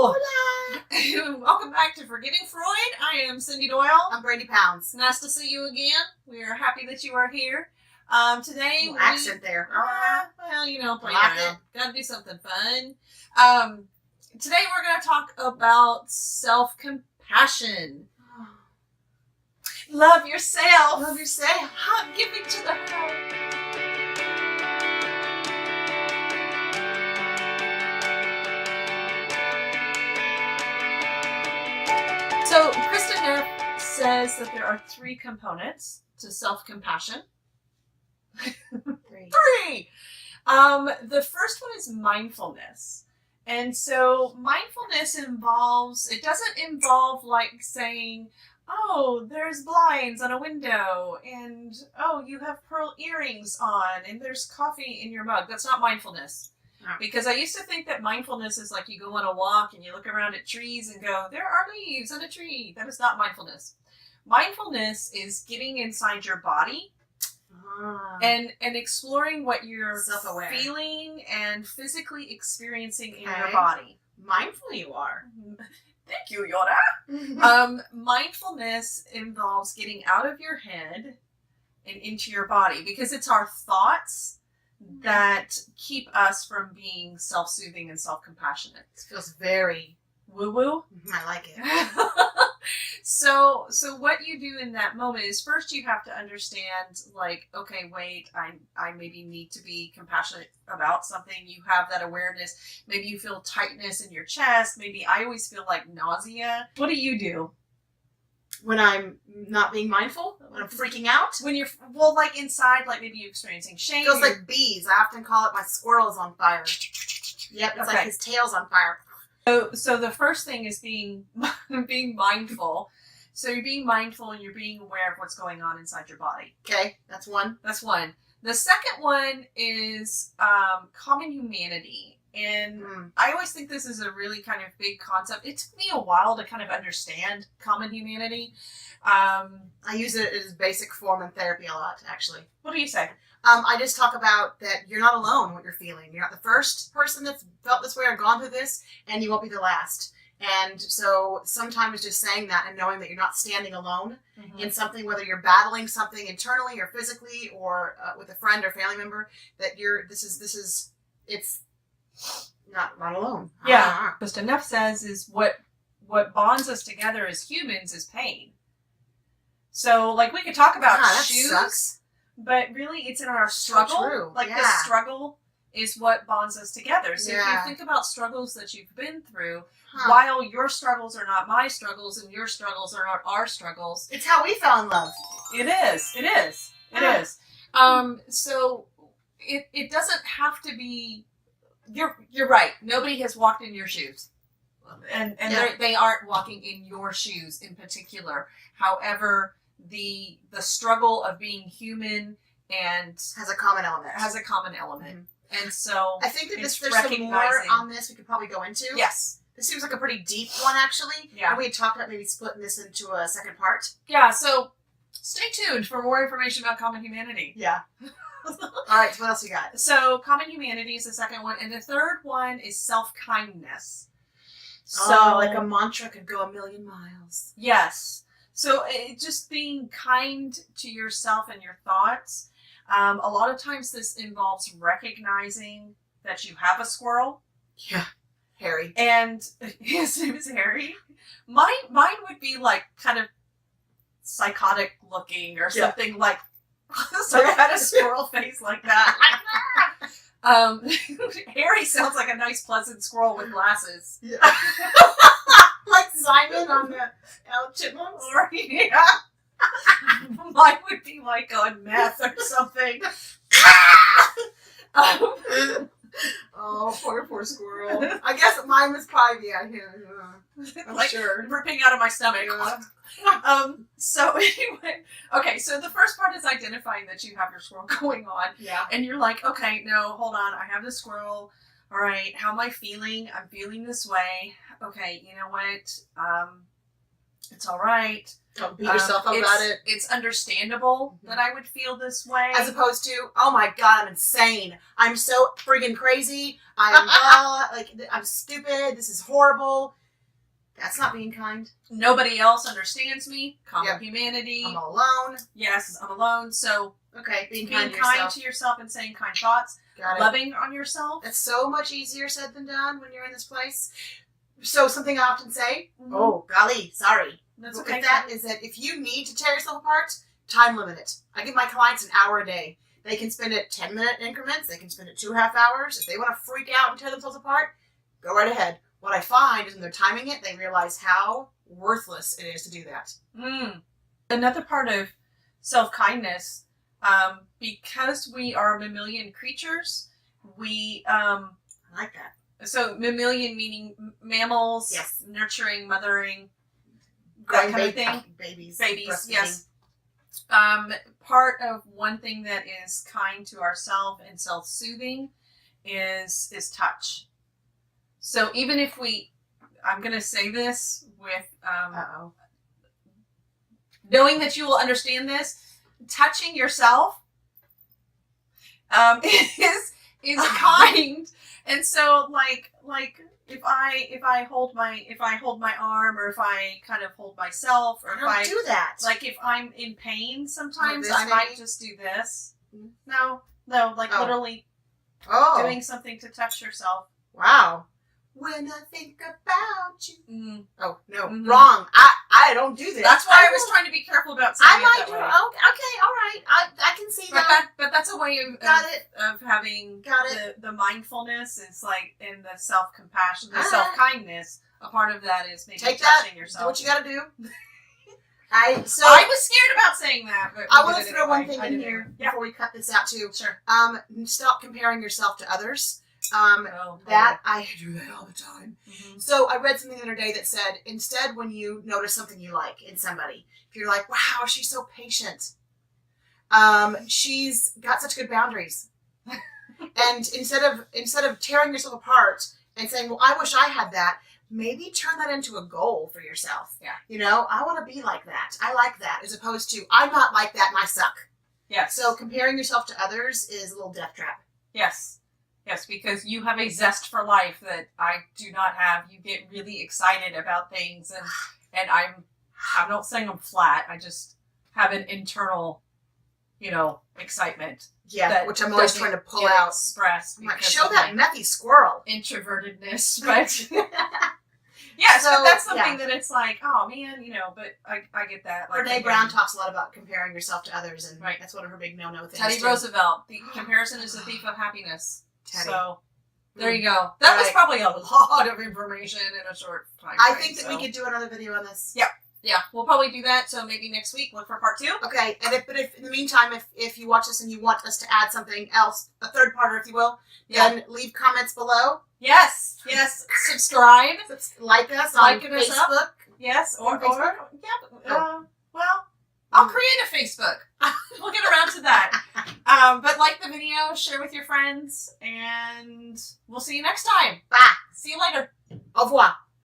Hello! Welcome back to Forgetting Freud. I am Cyndi Doyle. I'm Brandy Pounds. Nice to see you again. We are happy that you are here. Today, accent there. Well, you know, play like around. Gotta do something fun. Today we're going to talk about self-compassion. Love yourself. Love yourself. Hug giving to the heart. So, Kristen Neff says that there are 3 components to self-compassion. Three. The first one is mindfulness. And so mindfulness doesn't involve like saying, oh, there's blinds on a window, and oh, you have pearl earrings on, and there's coffee in your mug. That's not mindfulness. No. Because I used to think that mindfulness is like you go on a walk and you look around at trees and go, there are leaves on a tree. That is not mindfulness. Mindfulness is getting inside your body and exploring what you're feeling and physically experiencing in your body. Mindful you are. Thank you, Yoda. Mindfulness involves getting out of your head and into your body, because it's our thoughts that keep us from being self-soothing and self-compassionate. This feels very woo-woo. I like it. So what you do in that moment is first you have to understand, like, okay, wait, I maybe need to be compassionate about something. You have that awareness. Maybe you feel tightness in your chest. Maybe I always feel like nausea. What do you do? When I'm not being mindful? When I'm freaking out? When you're, well, like inside, like maybe you're experiencing shame. It feels like bees. I often call it my squirrel's on fire. Yep, it's like his tail's on fire. So the first thing is being mindful. So you're being mindful and you're being aware of what's going on inside your body. Okay, that's one. That's one. The second one is common humanity. And I always think this is a really kind of big concept. It took me a while to kind of understand common humanity. I use it as basic form in therapy a lot, actually. What do you say? I just talk about that you're not alone in what you're feeling. You're not the first person that's felt this way or gone through this, and you won't be the last. And so sometimes just saying that and knowing that you're not standing alone in something, whether you're battling something internally or physically or with a friend or family member, that it's not alone. Yeah. Kristen Neff says is what bonds us together as humans is pain. So like we could talk about shoes. Sucks. But really, it's in our struggle. So true. Like the struggle is what bonds us together. So if you think about struggles that you've been through, while your struggles are not my struggles and your struggles are not our struggles. It's how we fell in love. It is. It is. It is. So it doesn't have to be, you're right. Nobody has walked in your shoes. And they aren't walking in your shoes in particular. However, the struggle of being human and has a common element. And so I think that there's some more on this we could probably go into. Yes. This seems like a pretty deep one, actually. Yeah. And we had talked about maybe splitting this into a second part. Yeah, so stay tuned for more information about common humanity. Yeah. All right, so what else you got? So common humanity is the second one. And the third one is self-kindness. So like a mantra could go a million miles. Yes. So just being kind to yourself and your thoughts. A lot of times this involves recognizing that you have a squirrel. Yeah. Harry. And his name is Harry. Mine would be like kind of psychotic looking or something like, so I had a squirrel face like that. Harry sounds like a nice pleasant squirrel with glasses. Yeah. Like Simon on the Chipmunks? Yeah. Mine would be like on meth or something. Oh, poor squirrel. I guess mine was probably I'm like sure. Ripping out of my stomach. Yeah. So anyway, okay, so the first part is identifying that you have your squirrel going on. Yeah. And you're like, okay, no, hold on, I have the squirrel. All right, how am I feeling? I'm feeling this way. Okay, you know what? It's all right. Don't beat yourself up about it. It's understandable that I would feel this way. As opposed to, oh my God, I'm insane. I'm so friggin' crazy. I'm I'm stupid. This is horrible. That's not being kind. Nobody else understands me. Common humanity. I'm alone. Yes, I'm alone. So okay, being kind to yourself and saying kind thoughts. Got it. Loving on yourself. It's so much easier said than done when you're in this place. So something I often say, oh golly, sorry. That's okay. With that is that if you need to tear yourself apart, time limit it. I give my clients an hour a day. They can spend it 10-minute increments. They can spend it 2.5 hours. If they want to freak out and tear themselves apart, go right ahead. What I find is when they're timing it, they realize how worthless it is to do that. Another part of self-kindness, because we are mammalian creatures, we... I like that. So mammalian meaning mammals, yes. Nurturing, mothering, that kind of thing. Babies, yes. Part of one thing that is kind to ourselves and self-soothing is touch. So even if I'm going to say this with knowing that you will understand this, touching yourself is kind. And so like if I hold my arm, or if I kind of hold myself, or I don't do that. Like if I'm in pain sometimes, I might just do this. No, literally doing something to touch yourself. Wow. When I think about you. Oh, no. Mm-hmm. Wrong. I don't do this. That's why I was trying to be careful about saying it that way. Okay, all right. I can see that. But that's a way of having the mindfulness. It's like in the self-compassion, the self-kindness. A part of that is maybe touching yourself. Do what you got to do. I was scared about saying that. But I want to throw one thing in here before we cut this out too. Sure. Stop comparing yourself to others. I do that all the time. Mm-hmm. So I read something the other day that said, instead when you notice something you like in somebody, if you're like, wow, she's so patient. She's got such good boundaries. And instead of tearing yourself apart and saying, well, I wish I had that, maybe turn that into a goal for yourself. Yeah. You know, I want to be like that. I like that, as opposed to, I'm not like that and I suck. Yes. So comparing yourself to others is a little death trap. Yes. Yes, because you have a zest for life that I do not have. You get really excited about things, and I'm not saying I'm flat. I just have an internal, excitement. Yeah, which I'm always trying to pull out. Express. I'm like, show that methy squirrel. Introvertedness, but yes, but that's something that it's like, oh man, but I get that. Like, Brene Brown talks a lot about comparing yourself to others, and that's one of her big no-no things. Teddy Roosevelt, the comparison is the thief of happiness. Teddy. So there you go. That was probably a lot of information in a short time. I think that we could do another video on this. Yep. Yeah, we'll probably do that. So maybe next week, look for part 2. Okay. And if in the meantime, if you watch this and you want us to add something else, a third parter, if you will, then leave comments below. Yes. Yes. Subscribe. Like us on Facebook. Yes. Or well, I'll create a Facebook. We'll get around to that. But like the video, share with your friends, and we'll see you next time. Bye. See you later. Au revoir.